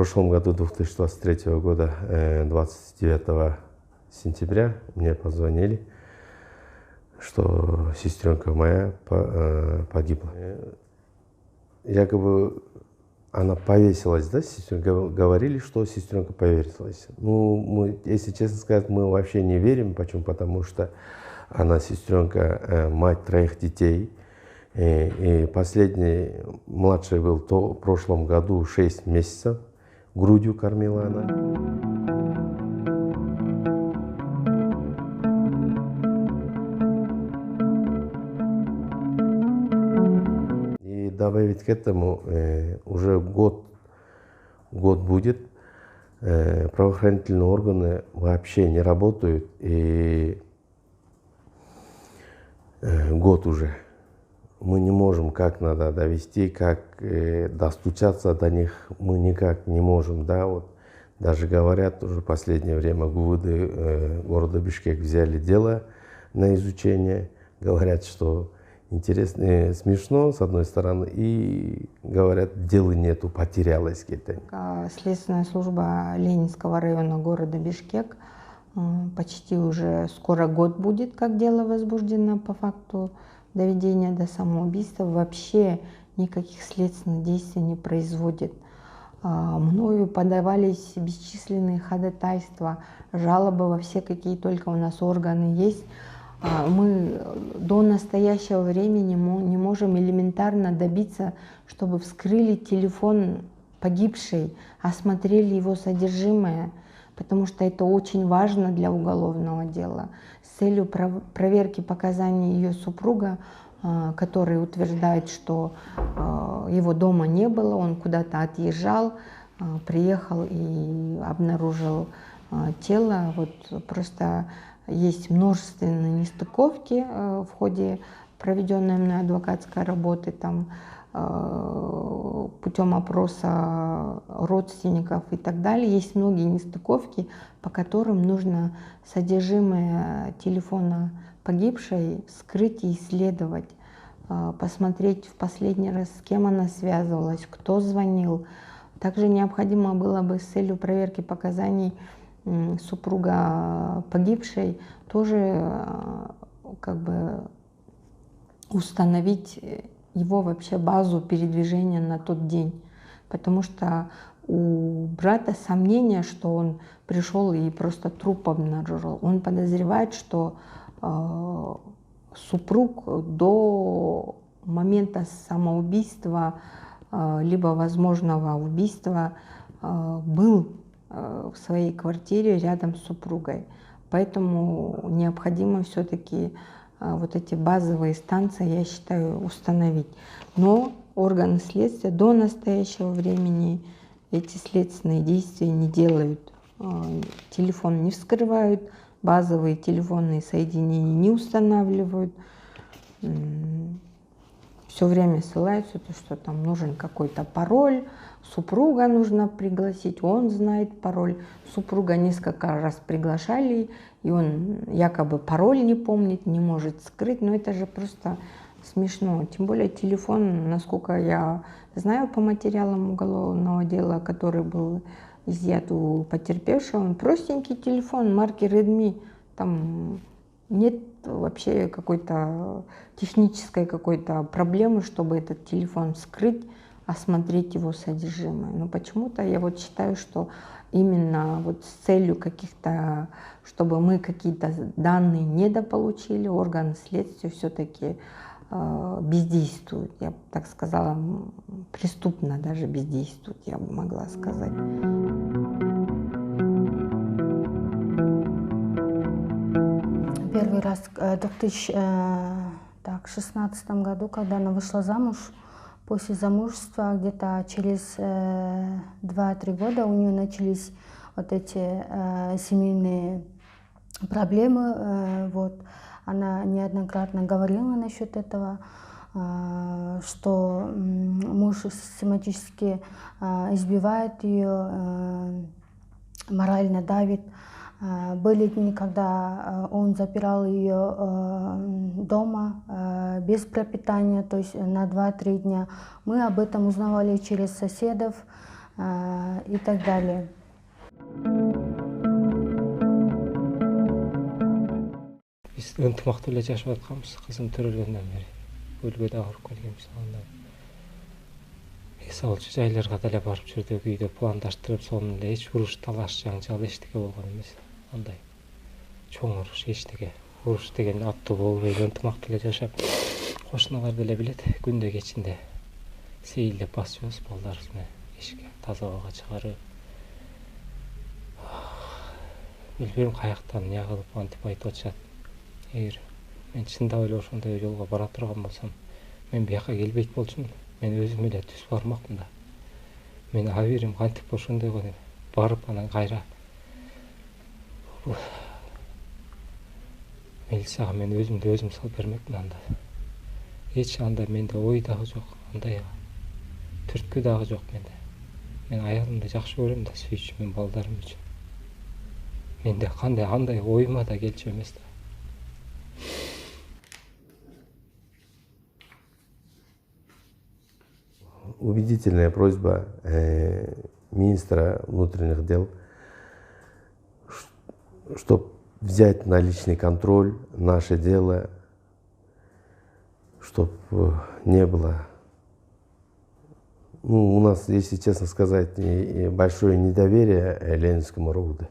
прошлом году, 2023 года, 29 сентября, мне позвонили, что сестренка моя погибла. Якобы она повесилась, да, сестренка? Говорили, что сестренка повесилась. Ну, мы, если честно сказать, мы вообще не верим. Почему? Потому что она, сестренка, мать 3 детей. И последний, младший был в прошлом году 6 месяцев. Грудью кормила она. И добавить к этому, уже год будет, правоохранительные органы вообще не работают, и год уже. Мы не можем, как надо довести, как достучаться до них, мы никак не можем, да, вот. Даже говорят, уже в последнее время ГУВД города Бишкек взяли дело на изучение, говорят, что интересно, смешно, с одной стороны, и говорят, дела нету, потерялось где-то. Следственная служба Ленинского района города Бишкек, почти уже скоро год будет, как дело возбуждено по факту доведения до самоубийства, вообще никаких следственных действий не производит. Мною подавались бесчисленные ходатайства, жалобы во все, какие только у нас органы есть. Мы до настоящего времени не можем элементарно добиться, чтобы вскрыли телефон погибшей, осмотрели его содержимое, потому что это очень важно для уголовного дела. С целью проверки показаний ее супруга, который утверждает, что его дома не было, он куда-то отъезжал, приехал и обнаружил тело. Вот просто есть множественные нестыковки в ходе проведенной мной адвокатской работы, там, путем опроса родственников и так далее. Есть многие нестыковки, по которым нужно содержимое телефона погибшей скрыть и исследовать, посмотреть в последний раз, с кем она связывалась, кто звонил. Также необходимо было бы с целью проверки показаний супруга погибшей тоже как бы установить его вообще базу передвижения на тот день, потому что у брата сомнения, что он пришел и просто труп обнаружил. Он подозревает, что супруг до момента самоубийства либо возможного убийства был в своей квартире рядом с супругой. Поэтому необходимо все-таки вот эти базовые станции, я считаю, установить. Но органы следствия до настоящего времени эти следственные действия не делают. Телефон не вскрывают, базовые телефонные соединения не устанавливают. Все время ссылаются, что там нужен какой-то пароль, супруга нужно пригласить, он знает пароль. Супруга несколько раз приглашали, и он якобы пароль не помнит, не может скрыть. Но это же просто смешно. Тем более телефон, насколько я знаю по материалам уголовного дела, который был изъят у потерпевшего, он простенький телефон марки Redmi. Там нет вообще какой-то технической какой-то проблемы, чтобы этот телефон вскрыть, осмотреть его содержимое. Но почему-то я вот считаю, что именно вот с целью каких-то, чтобы мы какие-то данные недополучили, органы следствия все-таки бездействуют. Я бы так сказала, преступно даже бездействуют, я бы могла сказать. Первый раз в 2016 году, когда она вышла замуж, после замужества где-то через 2-3 года у нее начались вот эти семейные проблемы. Вот. Она неоднократно говорила насчет этого, что муж систематически избивает ее, морально давит. Были дни, когда он запирал ее дома без пропитания, то есть на 2-3 дня. Мы об этом узнавали через соседов, и так далее. Biz ынтымақты эле жашап атканбыз кызым төрөлгөндөн бери. Өлгө да ауырып келгенбиз анда. Эс алчу жайларга деле барып жүрдүк, үйдө пландаштырып, сонун эле эч уруш, талаш, жаңжал эчтеке болгон эмес. Андай чоң уруш эчтеке. Уруш деген аттуу болуп эле ынтымакты эле жашап, кошуналар деле билет, күндө кечинде сейилдеп басчубуз балдарыбыз менен эшикке таза абага чыгарып. Билбейм каяктан эмне кылып антип айтып атышат. Эгер мен чындап эле ошондой жолго бара турган болсом, мен бияка келбейт болчумун. Мен өзүм эле түз бармакмын да. Мен абийирим кантип ошондойго барып анан кайра милицияга мен өзүмдү өзүм салып бермекмин анда. Эч анда менде ой дагы жок, андай түрткү дагы жок менде. Мен аялымды жакшы көрөм да, сүйчүмүн балдарым үчүн. Менде кандай андай оюма да келчү эмес да. Убедительная просьба министра внутренних дел, чтобы взять на личный контроль наше дело, чтобы не было, у нас, если честно сказать, большое недоверие Ленинскому РУВД.